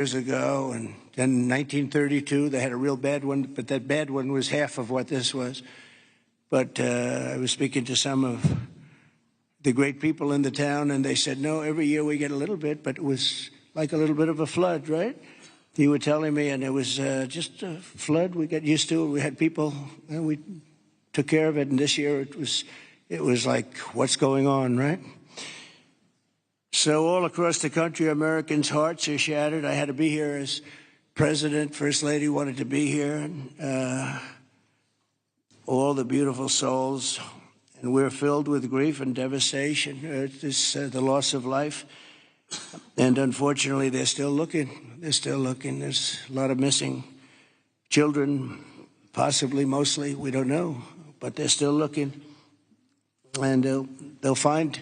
years ago, and then in 1932 they had a real bad one, but that bad one was half of what this was. But I was speaking to some of the great people in the town, and they said, no, every year we get a little bit, but it was like a little bit of a flood, right? He was telling me, and it was just a flood. We got used to it. We had people, and we took care of it. And this year it was like, what's going on, right? So all across the country, Americans' hearts are shattered. I had to be here as president. First Lady wanted to be here. And, all the beautiful souls. And we're filled with grief and devastation. The loss of life. And unfortunately, they're still looking. They're still looking. There's a lot of missing children, possibly, mostly. We don't know. But they're still looking. And they'll find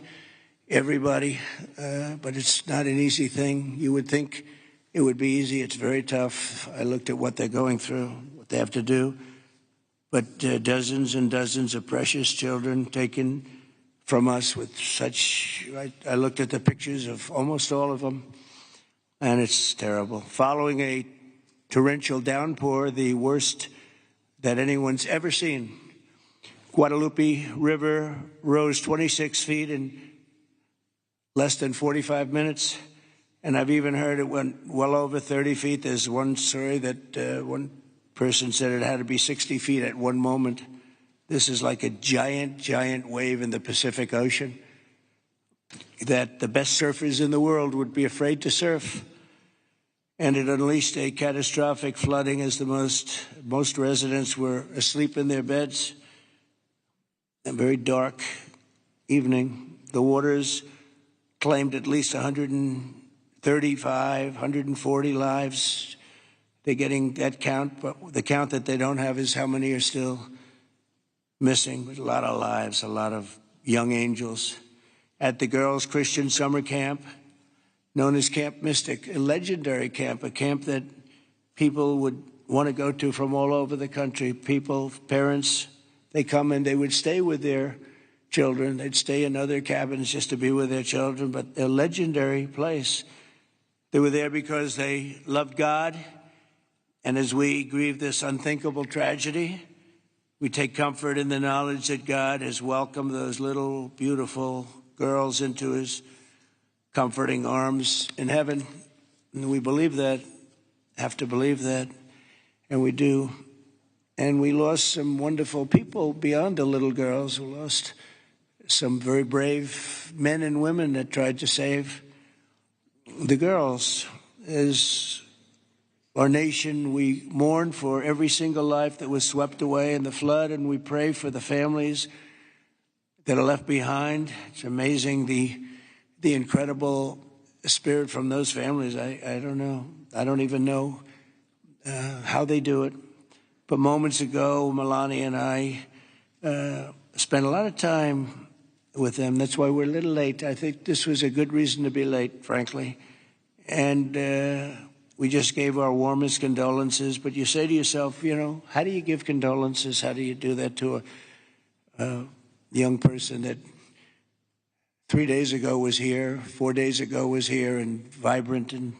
everybody, but it's not an easy thing. You would think it would be easy. It's very tough. I looked at what they're going through, what they have to do. But dozens and dozens of precious children taken from us with such... I looked at the pictures of almost all of them, and it's terrible. Following a torrential downpour, the worst that anyone's ever seen, Guadalupe River rose 26 feet in less than 45 minutes, and I've even heard it went well over 30 feet. There's one story that one person said it had to be 60 feet at one moment. This is like a giant, giant wave in the Pacific Ocean that the best surfers in the world would be afraid to surf. And it unleashed a catastrophic flooding as most residents were asleep in their beds. A very dark evening. The waters claimed at least 135, 140 lives. They're getting that count, but the count that they don't have is how many are still missing. But a lot of lives, a lot of young angels. At the Girls Christian Summer Camp, known as Camp Mystic, a legendary camp, a camp that people would want to go to from all over the country. People, parents, they come and they would stay with their children. They'd stay in other cabins just to be with their children, but a legendary place. They were there because they loved God, and as we grieve this unthinkable tragedy, we take comfort in the knowledge that God has welcomed those little, beautiful girls into his comforting arms in heaven. And we believe that, have to believe that, and we do. And we lost some wonderful people beyond the little girls. We lost some very brave men and women that tried to save the girls. As our nation, we mourn for every single life that was swept away in the flood, and we pray for the families that are left behind. It's amazing the incredible spirit from those families. I don't know. I don't even know how they do it. But moments ago, Melania and I spent a lot of time with them. That's why we're a little late. I think this was a good reason to be late, frankly. And we just gave our warmest condolences. But you say to yourself, you know, how do you give condolences? How do you do that to a young person that 3 days ago was here, 4 days ago was here and vibrant, and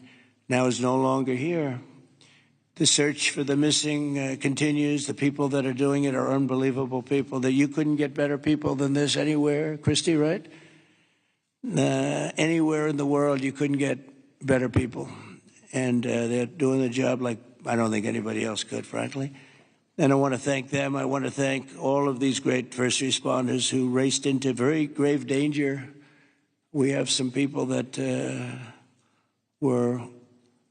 now is no longer here? The search for the missing continues. The people that are doing it are unbelievable people. That you couldn't get better people than this anywhere, Christy, right? Anywhere in the world, you couldn't get better people. And they're doing the job like I don't think anybody else could, frankly. And I want to thank them. I want to thank all of these great first responders who raced into very grave danger. We have some people that were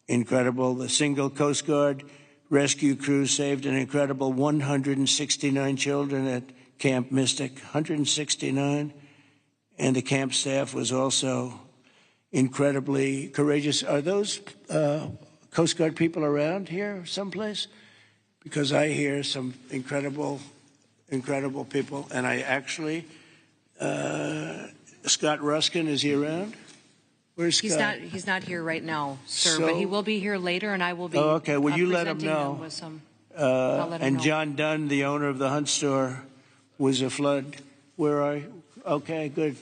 incredible. The single Coast Guard rescue crew saved an incredible 169 children at Camp Mystic, 169. And the camp staff was also incredibly courageous. Are those Coast Guard people around here someplace? Because I hear some incredible people. And I actually, Scott Ruskin, is he around? Where's Scott? He's not here right now, sir, but he will be here later, and I will be. Oh, okay. Well, you let him know. And John Dunn, the owner of the Hunt store, was a flood. Where are you? Okay, good.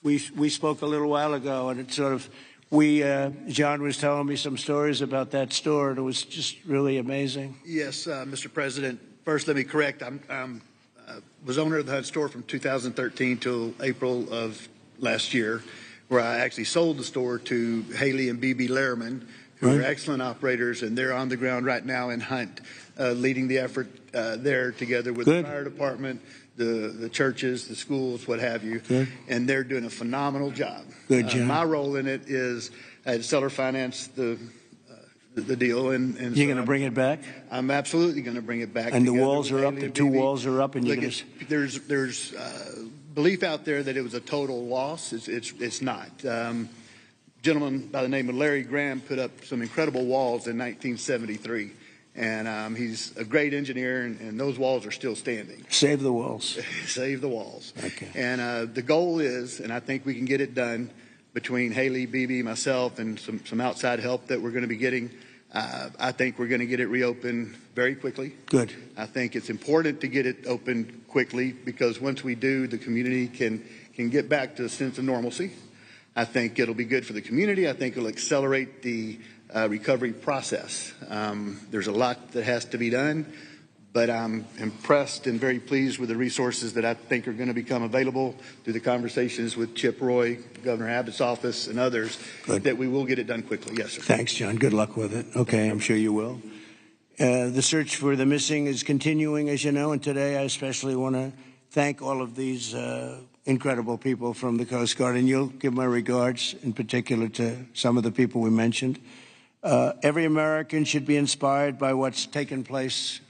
We spoke a little while ago, and it sort of John was telling me some stories about that store, and it was just really amazing. Yes, Mr. President. First, let me correct. I was owner of the store from 2013 till April of last year, where I actually sold the store to Haley and B.B. Lehrman, who are excellent operators, and they're on the ground right now in Hunt, leading the effort there together with the fire department, the churches, the schools, what have you. And they're doing a phenomenal job. Good job. My role in it is I had seller finance the deal. And you're so going to bring it back? I'm absolutely going to bring it back. And the walls are up, the two walls are up, and you're going to... There's belief out there that it was a total loss. It's not. Gentleman by the name of Larry Graham put up some incredible walls in 1973. And he's a great engineer, and those walls are still standing. Save the walls. Save the walls. Okay. And the goal is, and I think we can get it done between Haley, BB, myself, and some outside help that we're going to be getting. I think we're going to get it reopened very quickly. Good. I think it's important to get it opened quickly because once we do, the community can get back to a sense of normalcy. I think it'll be good for the community. I think it'll accelerate the recovery process. There's a lot that has to be done, but I'm impressed and very pleased with the resources that I think are going to become available through the conversations with Chip Roy, Governor Abbott's office, and others, that we will get it done quickly. Yes, sir. Thanks, John. Good luck with it. Okay, I'm sure you will. The search for the missing is continuing, as you know, and today I especially want to thank all of these incredible people from the Coast Guard, and you'll give my regards in particular to some of the people we mentioned. Every American should be inspired by what's taken place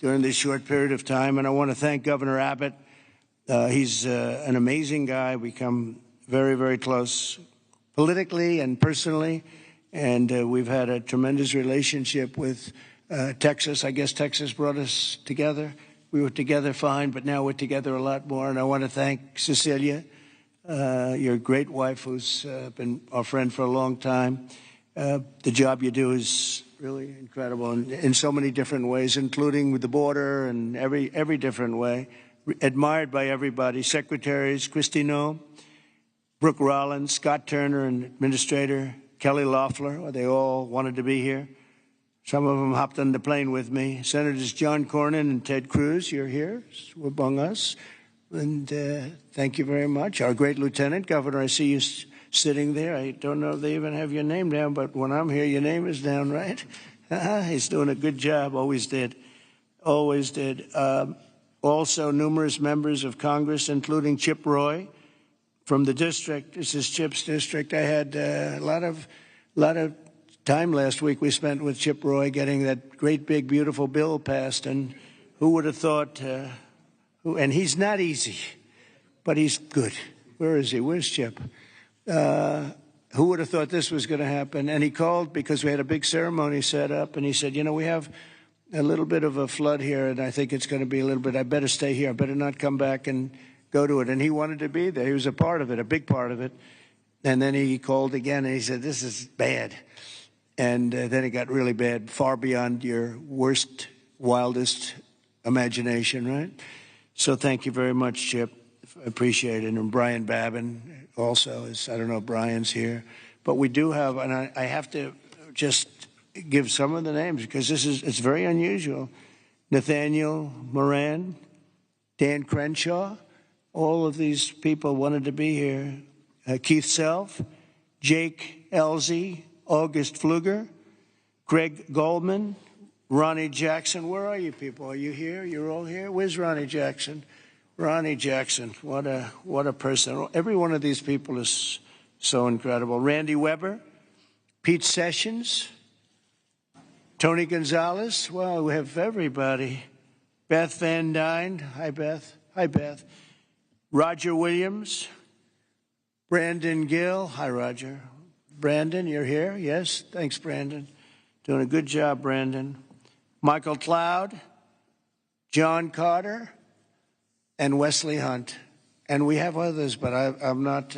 during this short period of time, and I want to thank Governor Abbott. He's an amazing guy. We come very, very close politically and personally, and we've had a tremendous relationship with Texas. I guess Texas brought us together. We were together fine, but now we're together a lot more, and I want to thank Cecilia, your great wife, who's been our friend for a long time. The job you do is really incredible in so many different ways, including with the border and every different way. Admired by everybody. Secretaries, Kristi Noem, Brooke Rollins, Scott Turner, and Administrator Kelly Loeffler. They all wanted to be here. Some of them hopped on the plane with me. Senators John Cornyn and Ted Cruz, you're here among us. And thank you very much. Our great Lieutenant Governor, I see you sitting there. I don't know if they even have your name down, but when I'm here, your name is down, right? He's doing a good job, always did. Always did. Also, numerous members of Congress, including Chip Roy from the district. This is Chip's district. I had a lot of time last week we spent with Chip Roy getting that great, big, beautiful bill passed. And who would have thought, and he's not easy, but he's good. Where is he? Where's Chip? Who would have thought this was going to happen? And he called because we had a big ceremony set up, and he said, you know, we have a little bit of a flood here, and I think it's going to be a little bit, I better stay here. I better not come back and go to it. And he wanted to be there. He was a part of it, a big part of it. And then he called again, and he said, this is bad. And then it got really bad, far beyond your worst, wildest imagination, right? So thank you very much, Chip. I appreciate it. And Brian Babin also is, I don't know if Brian's here. But we do have, and I have to just give some of the names because it's very unusual. Nathaniel Moran, Dan Crenshaw, all of these people wanted to be here. Keith Self, Jake Elzey, August Pfluger, Greg Goldman, Ronnie Jackson. Where are you people? Are you here? You're all here? Where's Ronnie Jackson? Ronnie Jackson, what a person. Every one of these people is so incredible. Randy Weber, Pete Sessions, Tony Gonzalez. Well, we have everybody. Beth Van Dyne. Hi, Beth. Hi, Beth. Roger Williams. Brandon Gill. Hi, Roger. Brandon, you're here? Yes. Thanks, Brandon. Doing a good job, Brandon. Michael Cloud. John Carter. And Wesley Hunt. And we have others, but I'm not,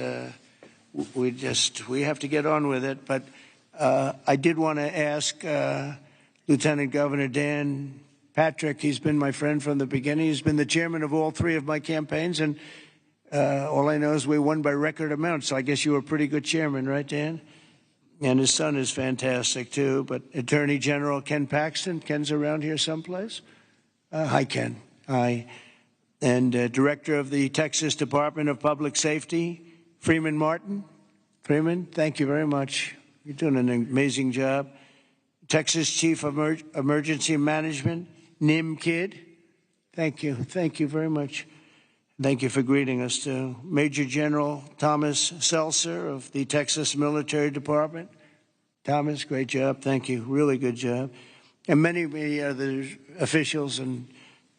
we have to get on with it. But I did want to ask Lieutenant Governor Dan Patrick. He's been my friend from the beginning. He's been the chairman of all three of my campaigns. And all I know is we won by record amount. So I guess you were a pretty good chairman, right, Dan? And his son is fantastic, too. But Attorney General Ken Paxton, Ken's around here someplace. Hi, Ken. Hi. And Director of the Texas Department of Public Safety, Freeman Martin. Freeman, thank you very much. You're doing an amazing job. Texas Chief of Emergency Management, Nim Kidd. Thank you. Thank you very much. Thank you for greeting us, too. Major General Thomas Seltzer of the Texas Military Department. Thomas, great job. Thank you. Really good job. And many other officials and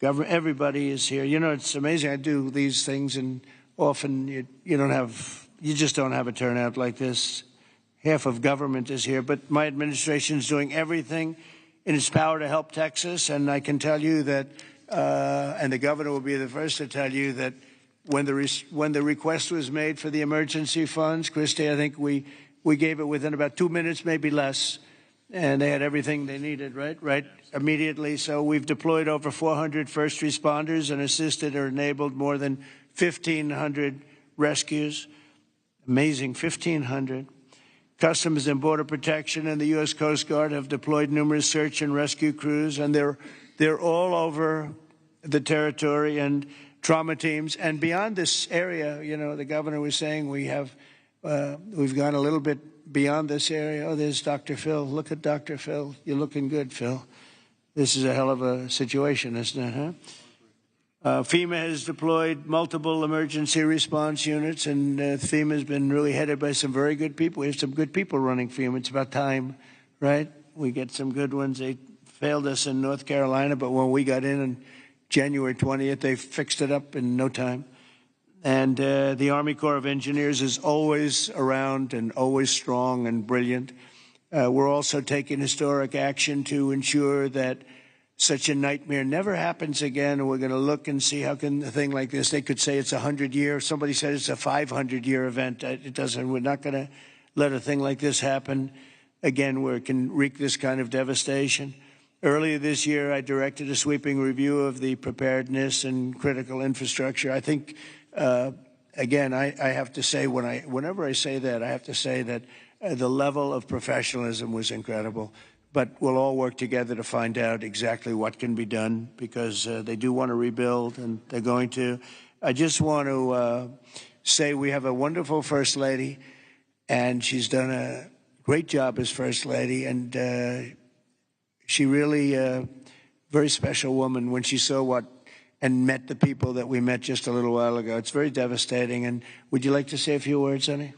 government, everybody is here. You know, it's amazing. I do these things, and often you just don't have a turnout like this. Half of government is here, but my administration is doing everything in its power to help Texas, and I can tell you that, and the governor will be the first to tell you that when the request was made for the emergency funds, Christy, I think we gave it within about 2 minutes, maybe less, and they had everything they needed, right, immediately. So we've deployed over 400 first responders and assisted or enabled more than 1,500 rescues. Amazing, 1,500. Customs and Border Protection and the U.S. Coast Guard have deployed numerous search and rescue crews, and they're all over the territory, and trauma teams. And beyond this area, you know, the governor was saying we've gone a little bit beyond this area. Oh, there's Dr. Phil. Look at Dr. Phil. You're looking good, Phil. This is a hell of a situation, isn't it, huh? FEMA has deployed multiple emergency response units, and FEMA has been really headed by some very good people. We have some good people running FEMA. It's about time, right? We get some good ones. They failed us in North Carolina, but when we got in on January 20th, they fixed it up in no time. And the Army Corps of Engineers is always around and always strong and brilliant. We're also taking historic action to ensure that such a nightmare never happens again. And we're going to look and see how can a thing like this, they could say it's 100-year. Somebody said it's a 500-year event. It doesn't. We're not going to let a thing like this happen again where it can wreak this kind of devastation. Earlier this year, I directed a sweeping review of the preparedness and critical infrastructure. I think, again, I have to say, whenever I say that, I have to say that the level of professionalism was incredible. But we'll all work together to find out exactly what can be done, because they do want to rebuild, and they're going to. I just want to say we have a wonderful First Lady, and she's done a great job as First Lady, and she really very special woman when she saw and met the people that we met just a little while ago. It's very devastating. And would you like to say a few words, honey?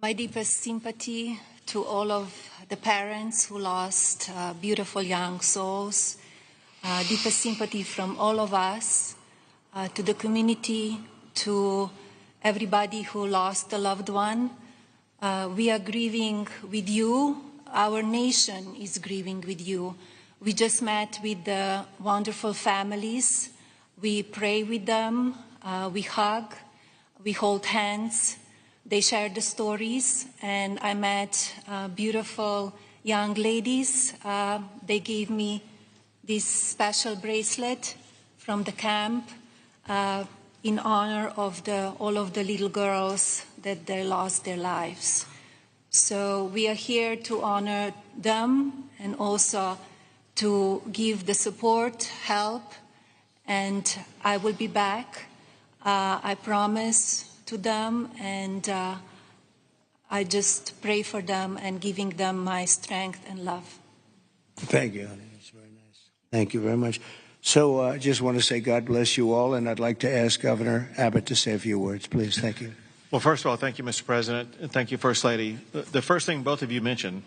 My deepest sympathy to all of the parents who lost beautiful young souls. Deepest sympathy from all of us, to the community, to everybody who lost a loved one. We are grieving with you. Our nation is grieving with you. We just met with the wonderful families. We pray with them. We hug. We hold hands. They shared the stories, and I met beautiful young ladies. They gave me this special bracelet from the camp in honor of all of the little girls that they lost their lives. So we are here to honor them and also to give the support, help, and I will be back. I promise to them, and I just pray for them and giving them my strength and love. Thank you, honey. That's very nice. Thank you very much. So I just want to say God bless you all, and I'd like to ask Governor Abbott to say a few words, please. Thank you. Well, first of all, thank you, Mr. President, and thank you, First Lady. The first thing both of you mentioned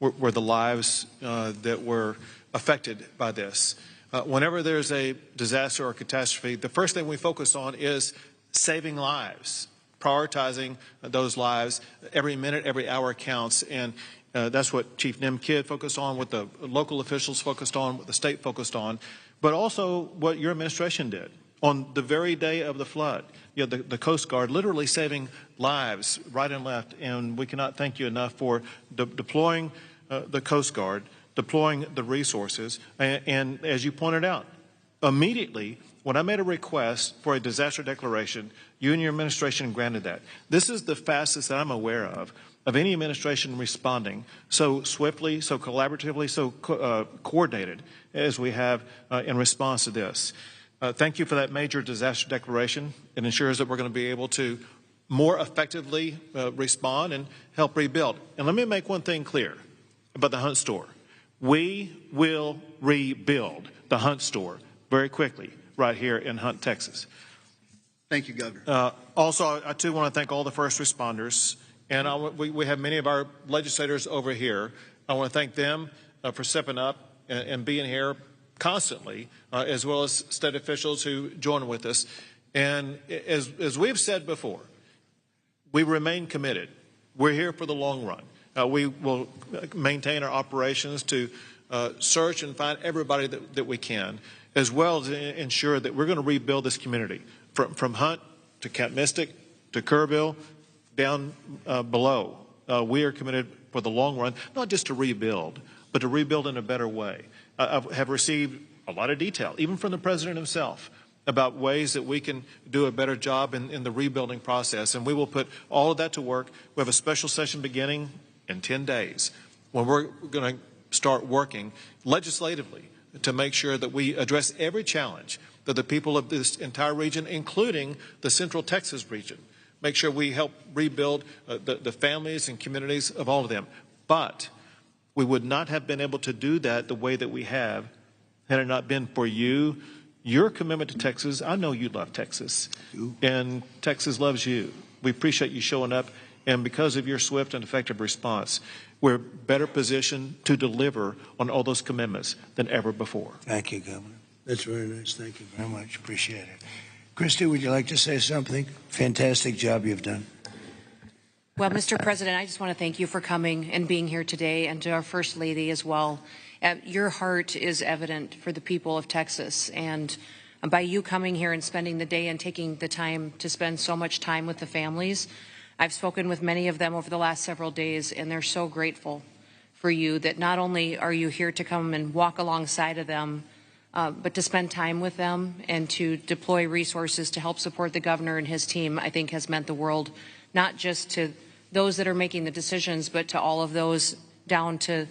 were the lives that were affected by this. Whenever there's a disaster or catastrophe, the first thing we focus on is saving lives, prioritizing those lives. Every minute, every hour counts, and that's what Chief Nim Kidd focused on, what the local officials focused on, what the state focused on, but also what your administration did. On the very day of the flood, you know, the Coast Guard literally saving lives right and left, and we cannot thank you enough for deploying the Coast Guard, deploying the resources, and as you pointed out, immediately when I made a request for a disaster declaration, you and your administration granted that. This is the fastest that I'm aware of any administration responding so swiftly, so collaboratively, so coordinated as we have in response to this. Thank you for that major disaster declaration. It ensures that we're going to be able to more effectively respond and help rebuild. And let me make one thing clear about the Hunt store. We will rebuild the Hunt store very quickly right here in Hunt, Texas. Thank you, Governor. Also, I too want to thank all the first responders. And we have many of our legislators over here. I want to thank them for stepping up and being here constantly, as well as state officials who join with us. And as we've said before, we remain committed. We're here for the long run. We will maintain our operations to search and find everybody that we can, as well as ensure that we're going to rebuild this community from Hunt to Camp Mystic to Kerrville down below. We are committed for the long run, not just to rebuild, but to rebuild in a better way. I have received a lot of detail, even from the President himself, about ways that we can do a better job in the rebuilding process, and we will put all of that to work. We have a special session beginning in 10 days when we're going to start working legislatively to make sure that we address every challenge that the people of this entire region, including the Central Texas region, make sure we help rebuild the families and communities of all of them. But we would not have been able to do that the way that we have had it not been for you, your commitment to Texas. I know you love Texas, and Texas loves you. We appreciate you showing up, and because of your swift and effective response, we're better positioned to deliver on all those commitments than ever before. Thank you, Governor. That's very nice. Thank you very much. Appreciate it. Christy, would you like to say something? Fantastic job you've done. Well, Mr. President, I just want to thank you for coming and being here today, and to our First Lady as well. Your heart is evident for the people of Texas, and by you coming here and spending the day and taking the time to spend so much time with the families, I've spoken with many of them over the last several days, and they're so grateful for you that not only are you here to come and walk alongside of them, but to spend time with them and to deploy resources to help support the governor and his team, I think has meant the world, not just to those that are making the decisions, but to all of those down to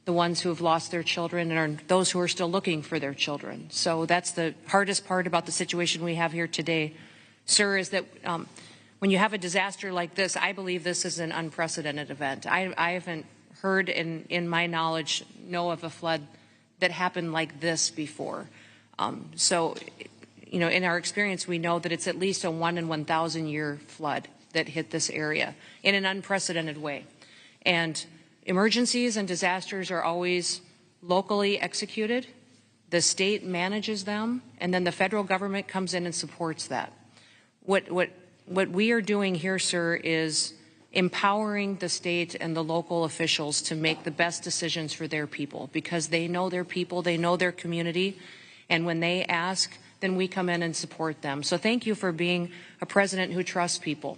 the ones who have lost their children and those who are still looking for their children. So that's the hardest part about the situation we have here today, sir, is that when you have a disaster like this, I believe this is an unprecedented event. I haven't heard in my knowledge, know of a flood that happened like this before. So, you know, in our experience, we know that it's at least a 1 in 1,000 year flood that hit this area in an unprecedented way. And emergencies and disasters are always locally executed. The state manages them, and then the federal government comes in and supports that. What we are doing here, sir, is empowering the state and the local officials to make the best decisions for their people, because they know their people, they know their community, and when they ask, then we come in and support them. So thank you for being a president who trusts people,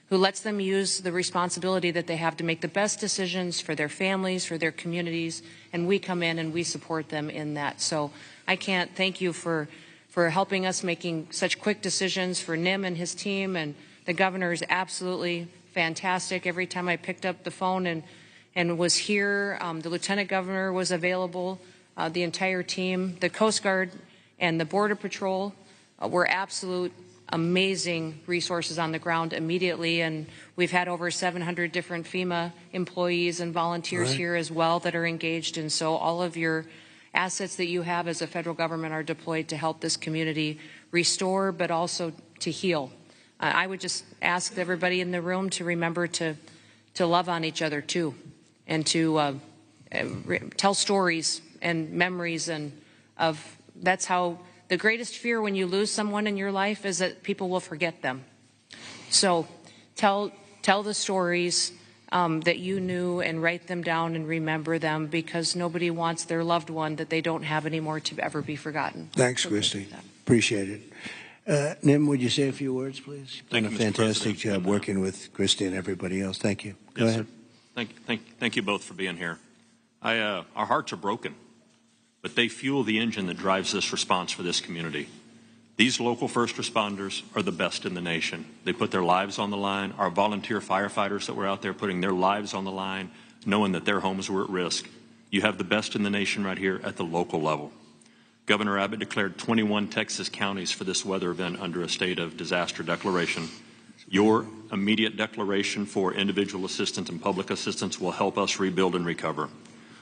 who lets them use the responsibility that they have to make the best decisions for their families, for their communities, and we come in and we support them in that. So I can't thank you for helping us making such quick decisions, for Nim and his team, and the governor is absolutely fantastic. Every time I picked up the phone and was here, the lieutenant governor was available, the entire team, the Coast Guard and the Border Patrol were absolute amazing resources on the ground immediately, and we've had over 700 different FEMA employees and volunteers here as well that are engaged, and so all of your assets that you have as a federal government are deployed to help this community restore, but also to heal. I would just ask everybody in the room to remember to love on each other too, and to tell stories and memories, and that's how. The greatest fear when you lose someone in your life is that people will forget them. So tell the stories that you knew, and write them down and remember them, because nobody wants their loved one that they don't have anymore to ever be forgotten. Thanks, Christy. Appreciate it. Nim, would you say a few words, please? Thank you, Mr. President. Fantastic job and, working with Christy and everybody else. Thank you. Go ahead. Sir. Thank you both for being here. Our hearts are broken, but they fuel the engine that drives this response for this community. These local first responders are the best in the nation. They put their lives on the line. Our volunteer firefighters that were out there putting their lives on the line, knowing that their homes were at risk. You have the best in the nation right here at the local level. Governor Abbott declared 21 Texas counties for this weather event under a state of disaster declaration. Your immediate declaration for individual assistance and public assistance will help us rebuild and recover.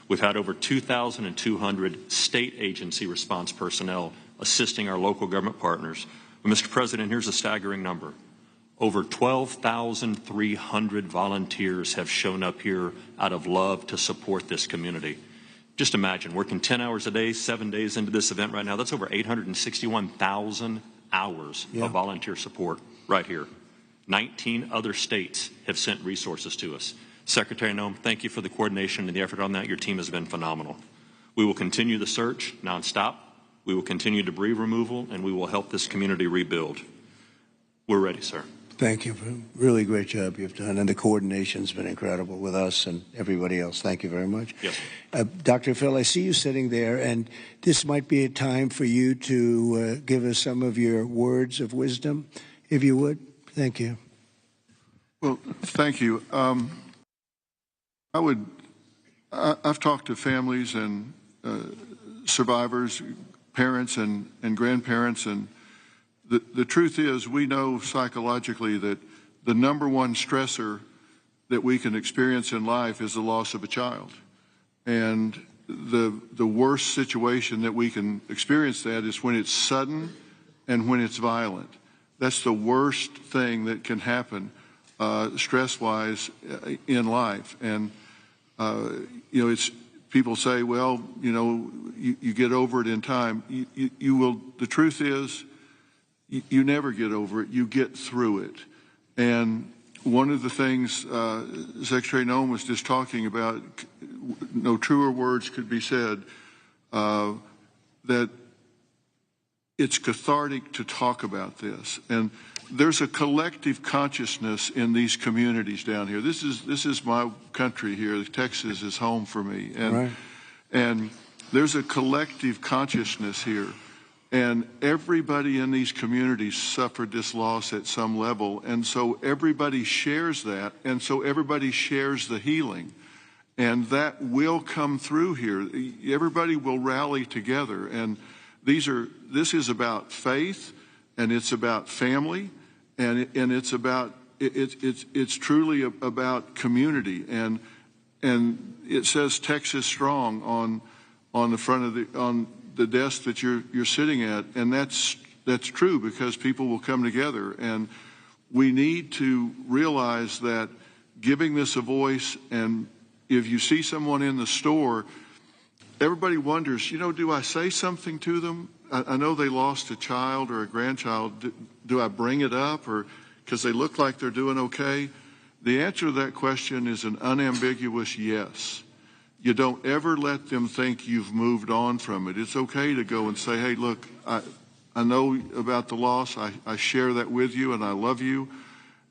We've had over 2,200 state agency response personnel assisting our local government partners. But Mr. President, here's a staggering number. Over 12,300 volunteers have shown up here out of love to support this community. Just imagine, working 10 hours a day, 7 days into this event right now, that's over 861,000 hours of volunteer support right here. 19 other states have sent resources to us. Secretary Noem, thank you for the coordination and the effort on that. Your team has been phenomenal. We will continue the search nonstop. We will continue debris removal, and we will help this community rebuild. We're ready, sir. Thank you for a really great job you've done, and the coordination's been incredible with us and everybody else. Thank you very much. Yes. Dr. Phil, I see you sitting there, and this might be a time for you to give us some of your words of wisdom, if you would. Thank you. Well, thank you. I've talked to families and survivors, parents and grandparents, and the truth is we know psychologically that the number one stressor that we can experience in life is the loss of a child. And the worst situation that we can experience that is when it's sudden and when it's violent. That's the worst thing that can happen stress-wise in life. And, you know, it's people say, well, you know, you get over it in time. You will. The truth is, you never get over it. You get through it. And one of the things Secretary Noem was just talking about, no truer words could be said, that it's cathartic to talk about this. And there's a collective consciousness in these communities down here. This is my country here. Texas is home for me. And there's a collective consciousness here. And everybody in these communities suffered this loss at some level. And so everybody shares that. And so everybody shares the healing. And that will come through here. Everybody will rally together. And this is about faith, and it's about family, and it's about it's truly about community. And it says Texas Strong on the front of the desk that you're sitting at, and that's true because people will come together. And we need to realize that giving this a voice, and if you see someone in the store, everybody wonders, you know, do I say something to them? I know they lost a child or a grandchild. Do I bring it up, or because they look like they're doing okay? The answer to that question is an unambiguous yes. You don't ever let them think you've moved on from it. It's okay to go and say, hey, look, I know about the loss. I share that with you, and I love you,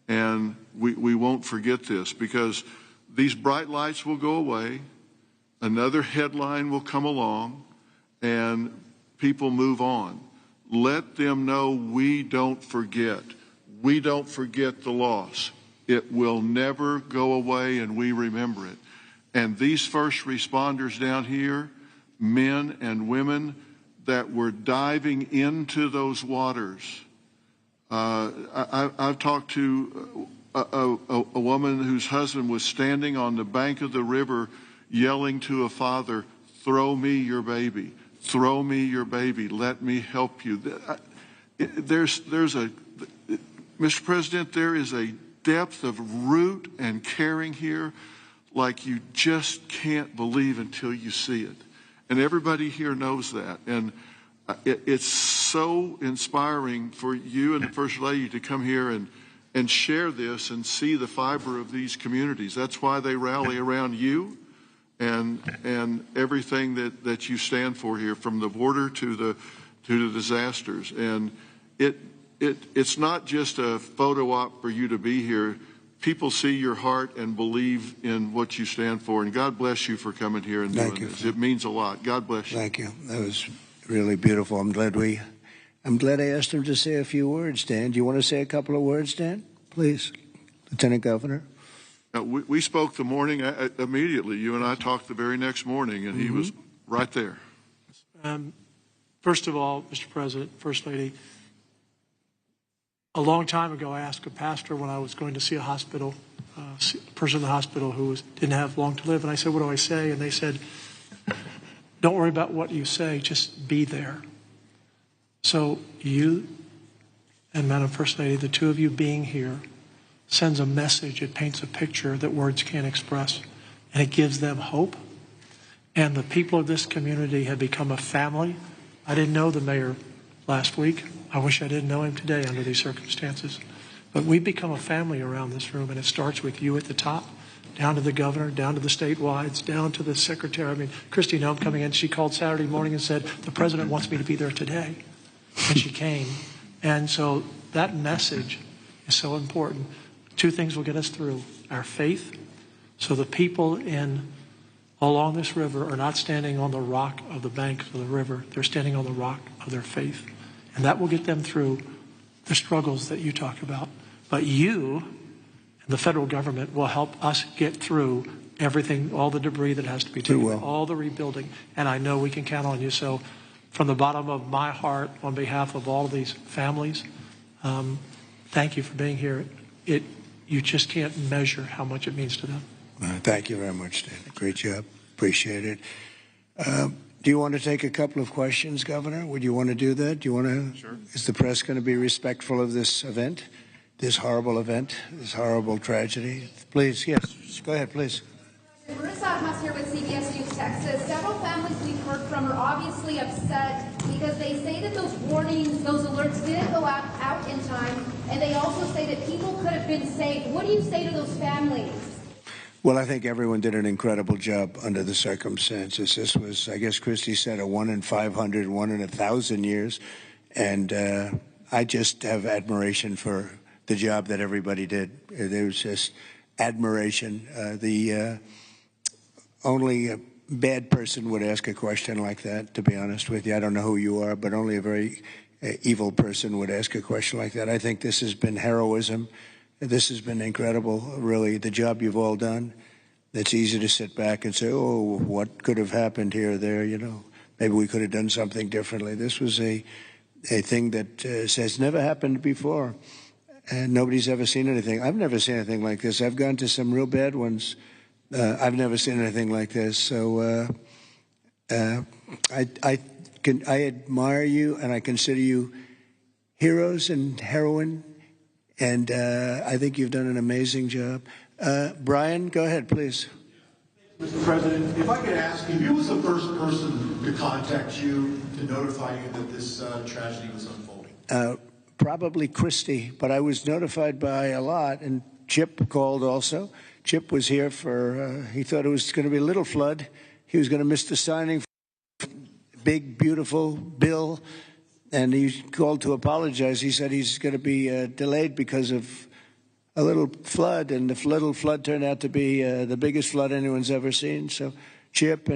and we won't forget this, because these bright lights will go away. Another headline will come along, and people move on. Let them know we don't forget. We don't forget the loss. It will never go away, and we remember it. And these first responders down here, men and women that were diving into those waters. I've talked to a woman whose husband was standing on the bank of the river yelling to a father, throw me your baby, throw me your baby, let me help you. Mr. President, there is a depth of root and caring here like you just can't believe until you see it. And everybody here knows that. And it's so inspiring for you and the First Lady to come here and share this and see the fiber of these communities. That's why they rally around you and everything that you stand for here, from the border to the disasters. And it's not just a photo op for you to be here. People see your heart and believe in what you stand for. And God bless you for coming here and doing this. It means a lot. God bless you. Thank you. That was really beautiful. I'm glad we I'm glad I asked him to say a few words, Dan. Do you want to say a couple of words, Dan? Please, Lieutenant Governor. We spoke the morning immediately. You and I talked the very next morning, and he was right there. First of all, Mr. President, First Lady, a long time ago I asked a pastor when I was going to see a hospital, a person in the hospital who didn't have long to live, and I said, what do I say? And they said, don't worry about what you say, just be there. So you and Madam First Lady, the two of you being here, sends a message. It paints a picture that words can't express, and it gives them hope. And the people of this community have become a family. I didn't know the mayor last week. I wish I didn't know him today under these circumstances. But we've become a family around this room, and it starts with you at the top, down to the governor, down to the statewide, down to the secretary. I mean, Christy Nome coming in, she called Saturday morning and said, the president wants me to be there today. And she came. And so that message is so important. Two things will get us through: our faith, so the people along this river are not standing on the rock of the bank of the river. They're standing on the rock of their faith. And that will get them through the struggles that you talk about. But you and the federal government will help us get through everything, all the debris that has to be taken, all the rebuilding. And I know we can count on you. So from the bottom of my heart, on behalf of all of these families, thank you for being here. You just can't measure how much it means to them. Thank you very much, Dan. Great job. Appreciate it. Do you want to take a couple of questions, Governor? Would you want to do that? Do you want to? Sure. Is the press going to be respectful of this event, this horrible event, this horrible tragedy? Please, yes. Go ahead, please. Marissa Haas here with CBS News Texas. Several families we've heard from are obviously upset because they say that those warnings, those alerts didn't go out in time, and they also say that people could have been saved. What do you say to those families? Well, I think everyone did an incredible job under the circumstances. This was, I guess Christy said, a 1 in 500, 1 in 1,000 years. And I just have admiration for the job that everybody did. There was just admiration. Only a bad person would ask a question like that, to be honest with you. I don't know who you are, but only a very evil person would ask a question like that. I think this has been heroism. This has been incredible, really, the job you've all done. It's easy to sit back and say, oh, what could have happened here or there, you know. Maybe we could have done something differently. This was a thing that has never happened before, and nobody's ever seen anything. I've never seen anything like this. I've gone to some real bad ones. I've never seen anything like this. So I admire you, and I consider you heroes and heroine. And I think you've done an amazing job. Brian, go ahead, please. Mr. President, if I could ask you, who was the first person to contact you to notify you that this tragedy was unfolding? Probably Christy, but I was notified by a lot, and Chip called also. Chip was here for, he thought it was going to be a little flood. He was going to miss the signing for big, beautiful bill. And he called to apologize. He said he's going to be delayed because of a little flood, and the little flood turned out to be the biggest flood anyone's ever seen. So Chip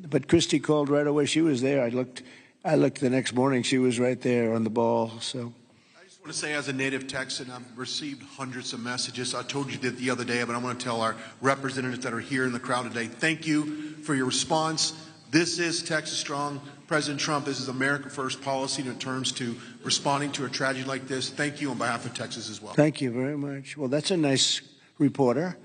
but Christy called right away. She was there. I looked the next morning. She was right there on the ball. So I just want to say, as a native Texan, I've received hundreds of messages. I told you that the other day, but I want to tell our representatives that are here in the crowd today, thank you for your response. This is Texas Strong. President Trump, this is America First policy in terms to responding to a tragedy like this. Thank you on behalf of Texas as well. Thank you very much. Well, that's a nice reporter.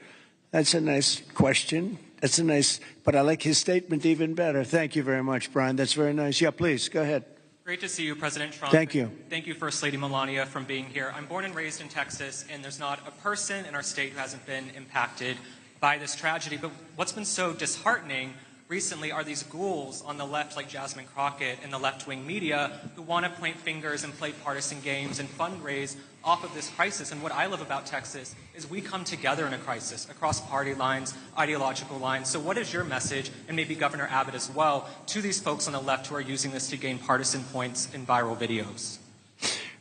That's a nice question. That's a nice, but I like his statement even better. Thank you very much, Brian. That's very nice. Yeah, please, go ahead. Great to see you, President Trump. Thank you. Thank you, First Lady Melania, for being here. I'm born and raised in Texas, and there's not a person in our state who hasn't been impacted by this tragedy. But what's been so disheartening recently are these ghouls on the left, like Jasmine Crockett and the left-wing media, who want to point fingers and play partisan games and fundraise off of this crisis. And what I love about Texas is we come together in a crisis across party lines, ideological lines. So what is your message, and maybe Governor Abbott as well, to these folks on the left who are using this to gain partisan points in viral videos?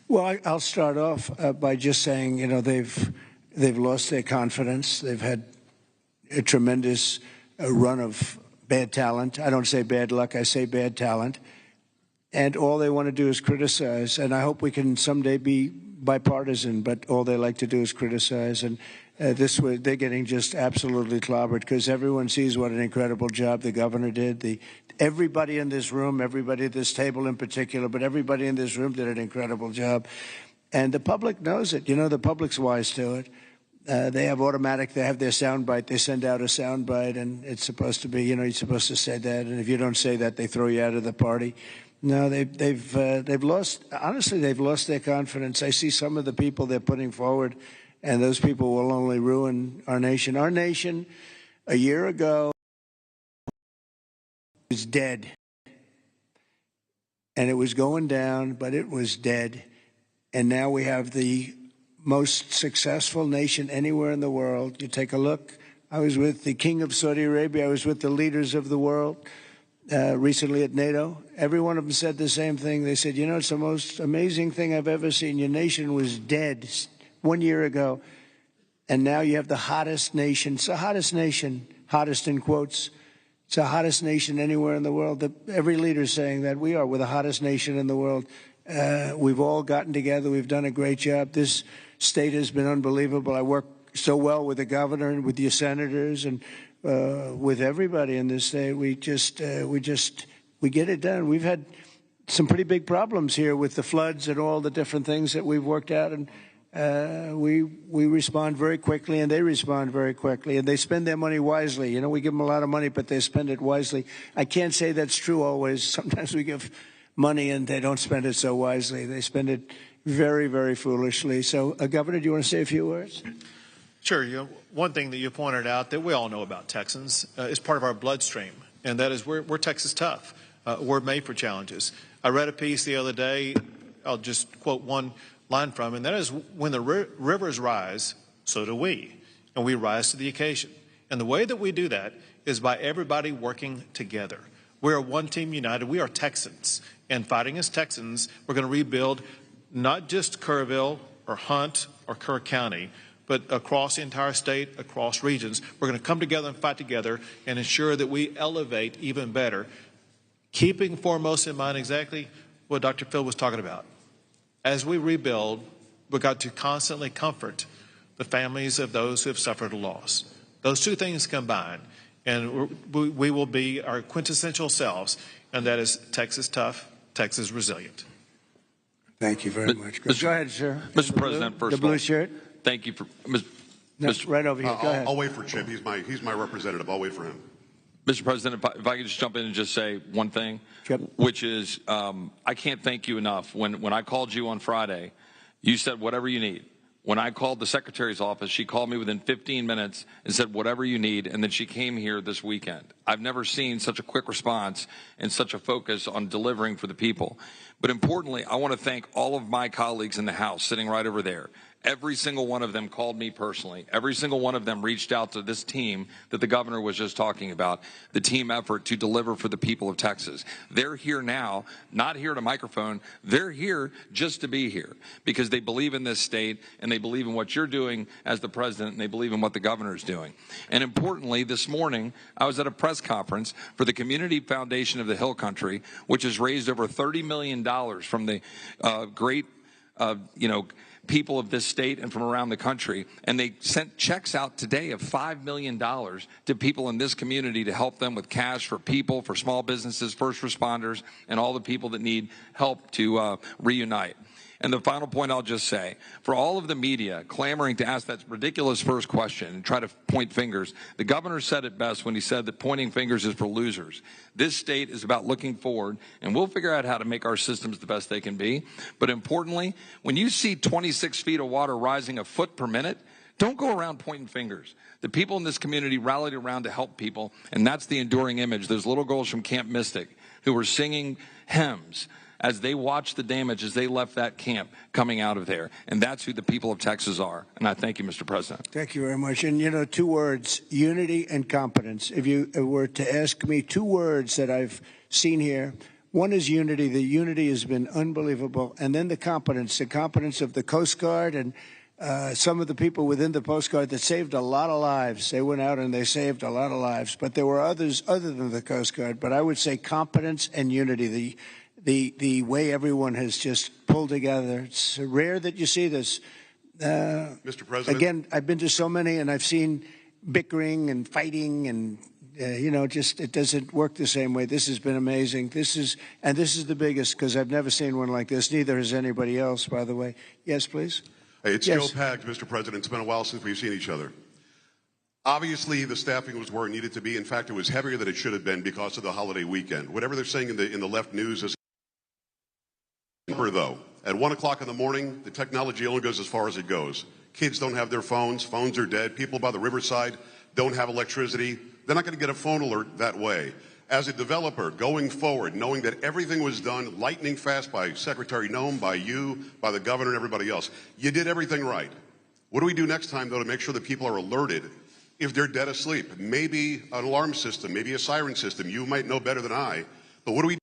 Well, I'll start off by just saying, you know, they've lost their confidence. They've had a tremendous run of bad talent. I don't say bad luck, I say bad talent. and all they want to do is criticize. And I hope we can someday be bipartisan, but all they like to do is criticize. And this way, they're getting just absolutely clobbered because everyone sees what an incredible job the governor did. Everybody in this room, everybody at this table in particular, but everybody in this room did an incredible job. And the public knows it. You know, the public's wise to it. They have their soundbite. They send out a soundbite, and it's supposed to be, you know, you're supposed to say that. And if you don't say that, they throw you out of the party. No, they've lost. Honestly, they've lost their confidence. I see some of the people they're putting forward, and those people will only ruin our nation. Our nation, a year ago, was dead, and it was going down, but it was dead. And now we have the most successful nation anywhere in the world. You take a look. I was with the King of Saudi Arabia. I was with the leaders of the world recently at NATO. Every one of them said the same thing. They said, you know, it's the most amazing thing I've ever seen. Your nation was dead 1 year ago, and now you have the hottest nation. It's the hottest nation, hottest in quotes. It's the hottest nation anywhere in the world. Every leader is saying that we're the hottest nation in the world. We've all gotten together. We've done a great job. This state has been unbelievable. I work so well with the governor and with your senators and with everybody in this state. We get it done. We've had some pretty big problems here with the floods and all the different things that we've worked out, and we respond very quickly, and they respond very quickly, and they spend their money wisely. You know, we give them a lot of money, but they spend it wisely. I can't say that's true always. Sometimes we give money and they don't spend it so wisely. They spend it very, very foolishly. So, Governor, do you want to say a few words? Sure. You know, one thing that you pointed out that we all know about Texans is part of our bloodstream, and that is we're Texas tough. We're made for challenges. I read a piece the other day. I'll just quote one line from, and that is, when the rivers rise, so do we, and we rise to the occasion. And the way that we do that is by everybody working together. We are one team united. We are Texans, and fighting as Texans, we're going to rebuild not just Kerrville or Hunt or Kerr County, but across the entire state, across regions. We're going to come together and fight together and ensure that we elevate even better, keeping foremost in mind exactly what Dr. Phil was talking about. As we rebuild, we've got to constantly comfort the families of those who have suffered a loss. Those two things combined, and we will be our quintessential selves, and that is Texas tough, Texas resilient. Thank you very much. Go ahead, sir. Mr. President, first the of all, blue shirt. Thank you for Right over here. Go ahead. I'll wait for Chip. He's my representative. I'll wait for him. Mr. President, if I could just jump in and just say one thing, which is I can't thank you enough. When I called you on Friday, you said whatever you need. When I called the Secretary's office, she called me within 15 minutes and said whatever you need, and then she came here this weekend. I've never seen such a quick response and such a focus on delivering for the people. But importantly, I want to thank all of my colleagues in the House sitting right over there. Every single one of them called me personally. Every single one of them reached out to this team that the governor was just talking about, the team effort to deliver for the people of Texas. They're here now, not here to microphone. They're here just to be here because they believe in this state and they believe in what you're doing as the president and they believe in what the governor's doing. And importantly, this morning, I was at a press conference for the Community Foundation of the Hill Country, which has raised over $30 million from the great, people of this state and from around the country, and they sent checks out today of $5 million to people in this community to help them with cash for people, for small businesses, first responders, and all the people that need help to reunite. And the final point I'll just say, for all of the media clamoring to ask that ridiculous first question and try to point fingers, the governor said it best when he said that pointing fingers is for losers. This state is about looking forward, and we'll figure out how to make our systems the best they can be. But importantly, when you see 26 feet of water rising a foot per minute, don't go around pointing fingers. The people in this community rallied around to help people, and that's the enduring image. Those little girls from Camp Mystic who were singing hymns as they watched the damage as they left that camp coming out of there. And that's who the people of Texas are. And I thank you, Mr. President. Thank you very much. And, 2 words, unity and competence. If you were to ask me 2 words that I've seen here, one is unity. The unity has been unbelievable. And then the competence of the Coast Guard and some of the people within the Coast Guard that saved a lot of lives. They went out and they saved a lot of lives. But there were others other than the Coast Guard. But I would say competence and unity. the way everyone has just pulled together. It's rare that you see this. Mr. President. Again, I've been to so many, and I've seen bickering and fighting, and just it doesn't work the same way. This has been amazing. This is the biggest, because I've never seen one like this. Neither has anybody else, by the way. Yes, please. Hey, it's Yes. Joe Pags, Mr. President. It's been a while since we've seen each other. Obviously, the staffing was where it needed to be. In fact, it was heavier than it should have been because of the holiday weekend. Whatever they're saying in the left news is though. At 1 o'clock in the morning, the technology only goes as far as it goes. Kids don't have their phones. Phones are dead. People by the riverside don't have electricity. They're not going to get a phone alert that way. As a developer, going forward, knowing that everything was done lightning fast by Secretary Noem, by you, by the governor, and everybody else, you did everything right. What do we do next time, though, to make sure that people are alerted if they're dead asleep? Maybe an alarm system, maybe a siren system. You might know better than I. But what do we do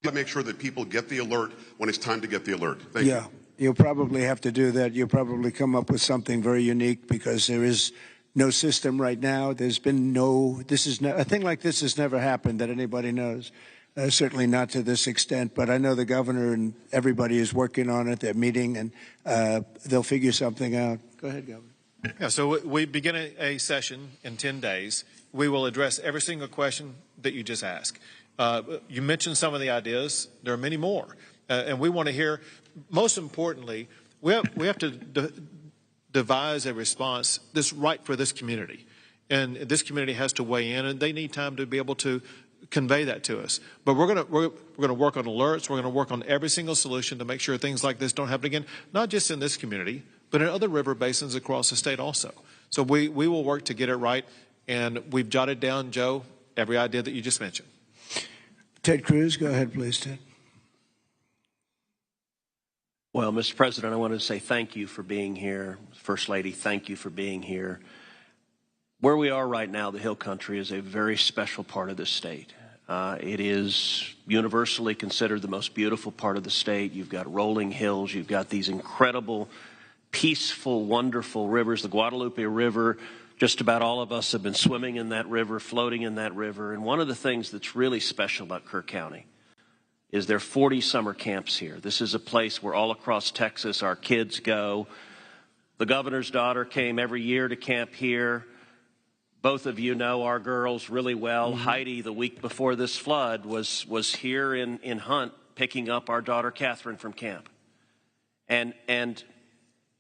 to make sure that people get the alert when it's time to get the alert? Thank you. Yeah, you'll probably have to do that. You'll probably come up with something very unique, because there is no system right now. There's been a thing like this has never happened that anybody knows. Certainly not to this extent, but I know the governor and everybody is working on it. They're meeting, and they'll figure something out. Go ahead, Governor. Yeah, so we begin a session in 10 days. We will address every single question that you just asked. You mentioned some of the ideas. There are many more. And we want to hear, most importantly, we have to devise a response that's right for this community. And this community has to weigh in, and they need time to be able to convey that to us. But we're going to work on alerts. We're going to work on every single solution to make sure things like this don't happen again, not just in this community, but in other river basins across the state also. So we will work to get it right, and we've jotted down, Joe, every idea that you just mentioned. Ted Cruz, go ahead, please, Ted. Well, Mr. President, I want to say thank you for being here. First Lady, thank you for being here. Where we are right now, the Hill Country, is a very special part of the state. It is universally considered the most beautiful part of the state. You've got rolling hills. You've got these incredible, peaceful, wonderful rivers. The Guadalupe River, just about all of us have been swimming in that river, floating in that river. And one of the things that's really special about Kerr County is there are 40 summer camps here. This is a place where all across Texas our kids go. The governor's daughter came every year to camp here. Both of you know our girls really well. Mm-hmm. Heidi, the week before this flood, was here in Hunt picking up our daughter Catherine from camp. And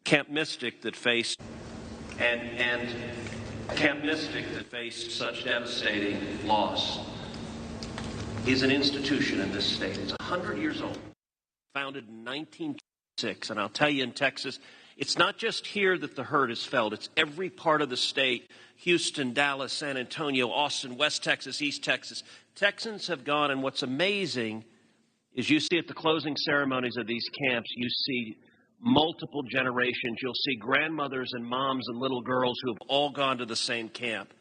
Camp Mystic that faced such devastating loss is an institution in this state. It's 100 years old, founded in 1906. And I'll tell you, in Texas, it's not just here that the hurt is felt. It's every part of the state. Houston, Dallas, San Antonio, Austin, West Texas, East Texas. Texans have gone, and what's amazing is you see at the closing ceremonies of these camps, you see multiple generations. You'll see grandmothers and moms and little girls who have all gone to the same camp.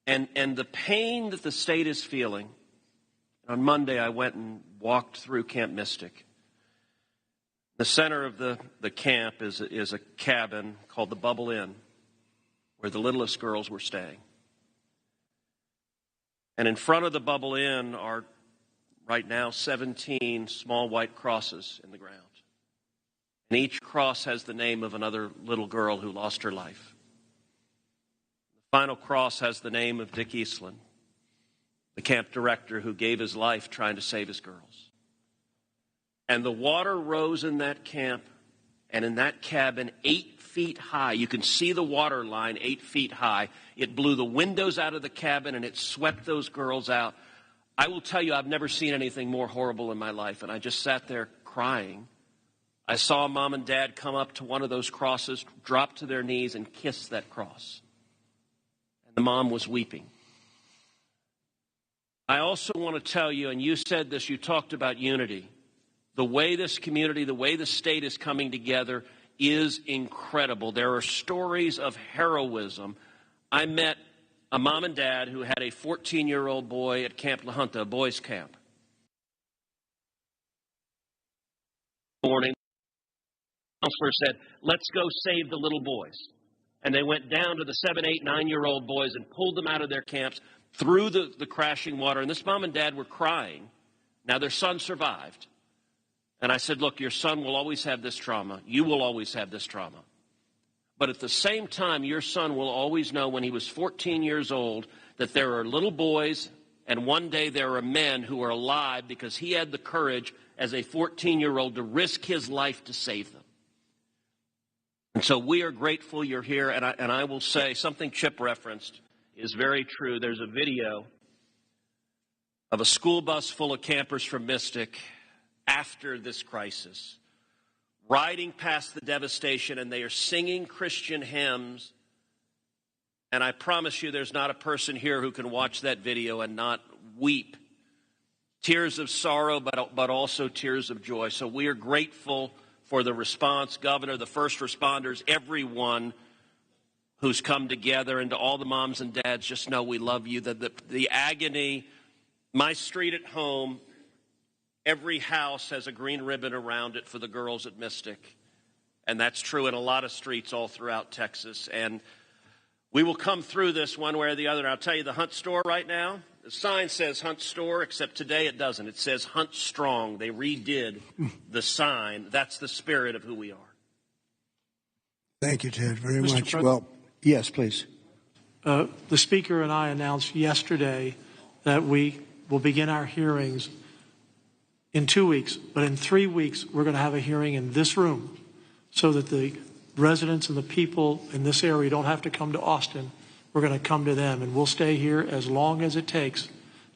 And the pain that the state is feeling. On Monday, I went and walked through Camp Mystic. The center of the camp is a cabin called the Bubble Inn, where the littlest girls were staying. And in front of the Bubble Inn are right now 17 small white crosses in the ground. And each cross has the name of another little girl who lost her life. The final cross has the name of Dick Eastland, the camp director who gave his life trying to save his girls. And the water rose in that camp and in that cabin 8 feet high. You can see the water line 8 feet high. It blew the windows out of the cabin and it swept those girls out. I will tell you, I've never seen anything more horrible in my life. And I just sat there crying. I saw Mom and Dad come up to one of those crosses, drop to their knees and kiss that cross. And the mom was weeping. I also want to tell you, and you said this, you talked about unity. The way this community, the way the state is coming together is incredible. There are stories of heroism. I met a mom and dad who had a 14-year-old boy at Camp La Junta, a boys' camp. Morning, the counselor said, let's go save the little boys. And they went down to the 7, 8, 9-year-old boys and pulled them out of their camps through the crashing water. And this mom and dad were crying Now, their son survived. And I said, look, your son will always have this trauma. You will always have this trauma. But at the same time, your son will always know when he was 14 years old that there are little boys and one day there are men who are alive because he had the courage as a 14-year-old to risk his life to save them. And so we are grateful you're here. And I will say something Chip referenced is very true. There's a video of a school bus full of campers from Mystic after this crisis, riding past the devastation, and they are singing Christian hymns. And I promise you there's not a person here who can watch that video and not weep. Tears of sorrow, but also tears of joy. So we are grateful for the response, Governor, the first responders, everyone who's come together, and to all the moms and dads, just know we love you. The agony, my street at home, every house has a green ribbon around it for the girls at Mystic. And that's true in a lot of streets all throughout Texas. And we will come through this one way or the other. And I'll tell you, the Hunt store right now, the sign says Hunt store, except today it doesn't. It says Hunt Strong. They redid the sign. That's the spirit of who we are. Thank you, Ted, very much. President. Well, yes, please. The Speaker and I announced yesterday that we will begin our hearings in 2 weeks, but in 3 weeks, we're going to have a hearing in this room so that the residents and the people in this area don't have to come to Austin. We're going to come to them, and we'll stay here as long as it takes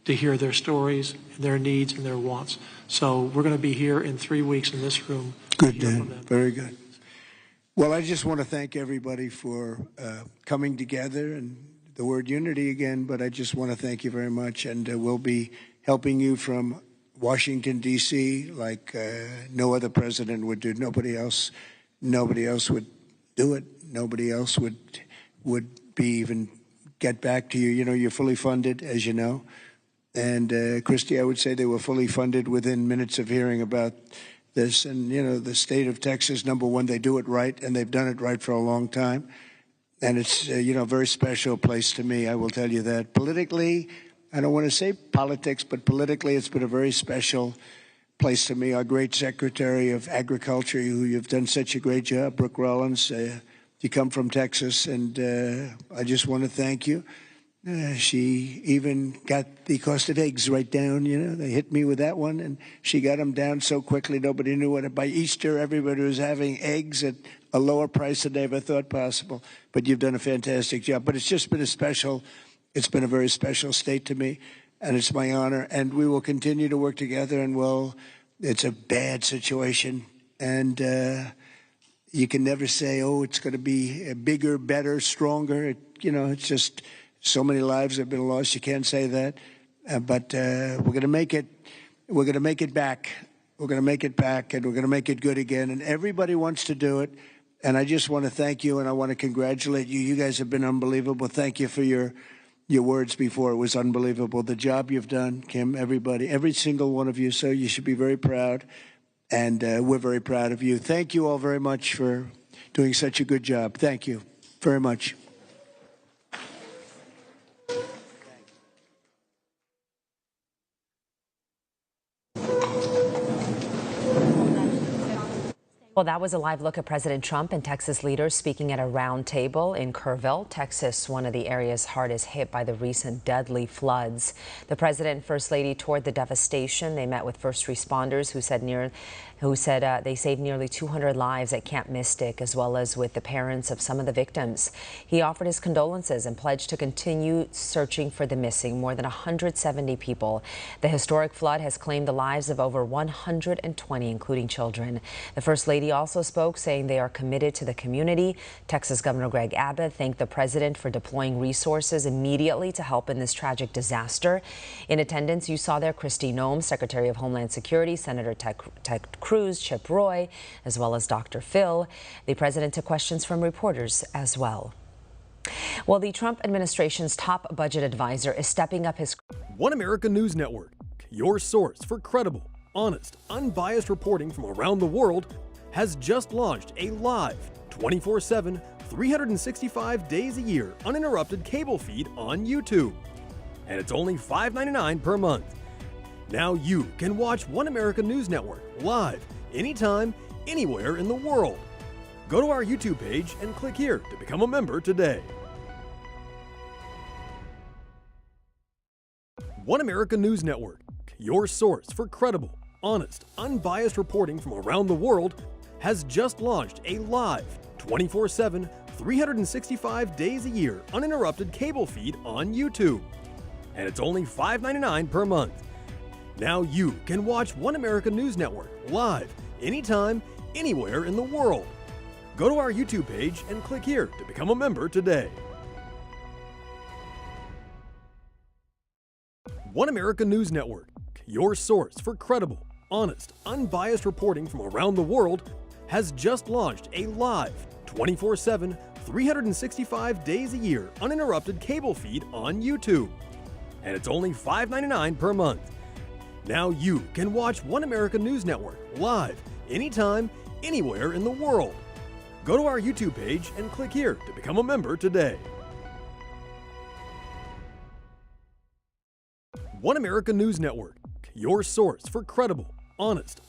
to hear their stories, their needs, and their wants. So we're going to be here in 3 weeks in this room. Good, Dan. Very good. Well, I just want to thank everybody for coming together, and the word unity again, but I just want to thank you very much, and we'll be helping you from Washington, D.C., like no other president would do. Nobody else would do it. Nobody else would be even get back to you. You know, you're fully funded, as you know. And Christy, I would say they were fully funded within minutes of hearing about this. And, you know, the state of Texas, number one, they do it right, and they've done it right for a long time. And it's, you know, a very special place to me, I will tell you that. Politically, I don't want to say politics, but politically it's been a very special place to me. Our great Secretary of Agriculture, who you've done such a great job, Brooke Rollins, you come from Texas, and I just want to thank you. She even got the cost of eggs right down, you know. They hit me with that one, and she got them down so quickly nobody knew what. By Easter, everybody was having eggs at a lower price than they ever thought possible. But you've done a fantastic job. But it's just been it's been a very special state to me, and it's my honor. And we will continue to work together, and it's a bad situation. And you can never say, oh, it's going to be bigger, better, stronger. It's just so many lives have been lost. You can't say that. But we're going to make it. We're going to make it back. We're going to make it back, and we're going to make it good again. And everybody wants to do it. And I just want to thank you, and I want to congratulate you. You guys have been unbelievable. Thank you for your words before. It was unbelievable. The job you've done, Kim, everybody, every single one of you. So you should be very proud, and we're very proud of you. Thank you all very much for doing such a good job. Thank you very much. Well, that was a live look at President Trump and Texas leaders speaking at a roundtable in Kerrville, Texas, one of the areas hardest hit by the recent deadly floods. The president and first lady toured the devastation. They met with first responders who said they saved nearly 200 lives at Camp Mystic, as well as with the parents of some of the victims. He offered his condolences and pledged to continue searching for the missing, more than 170 people. The historic flood has claimed the lives of over 120, including children. The first lady also spoke, saying they are committed to the community. Texas Governor Greg Abbott thanked the president for deploying resources immediately to help in this tragic disaster. In attendance, you saw there Kristi Noem, Secretary of Homeland Security, Senator Ted Cruz, Chip Roy, as well as Dr. Phil. The president took questions from reporters as well. Well, the Trump administration's top budget advisor is stepping up his... One America News Network, your source for credible, honest, unbiased reporting from around the world, has just launched a live, 24/7, 365 days a year, uninterrupted cable feed on YouTube. And it's only $5.99 per month. Now you can watch One America News Network live, anytime, anywhere in the world. Go to our YouTube page and click here to become a member today. One America News Network, your source for credible, honest, unbiased reporting from around the world, has just launched a live, 24/7, 365 days a year uninterrupted cable feed on YouTube. And it's only $5.99 per month. Now you can watch One America News Network live, anytime, anywhere in the world. Go to our YouTube page and click here to become a member today. One America News Network, your source for credible, honest, unbiased reporting from around the world, has just launched a live, 24/7, 365 days a year uninterrupted cable feed on YouTube. And it's only $5.99 per month. Now you can watch One America News Network live, anytime, anywhere in the world. Go to our YouTube page and click here to become a member today. One America News Network, your source for credible, honest,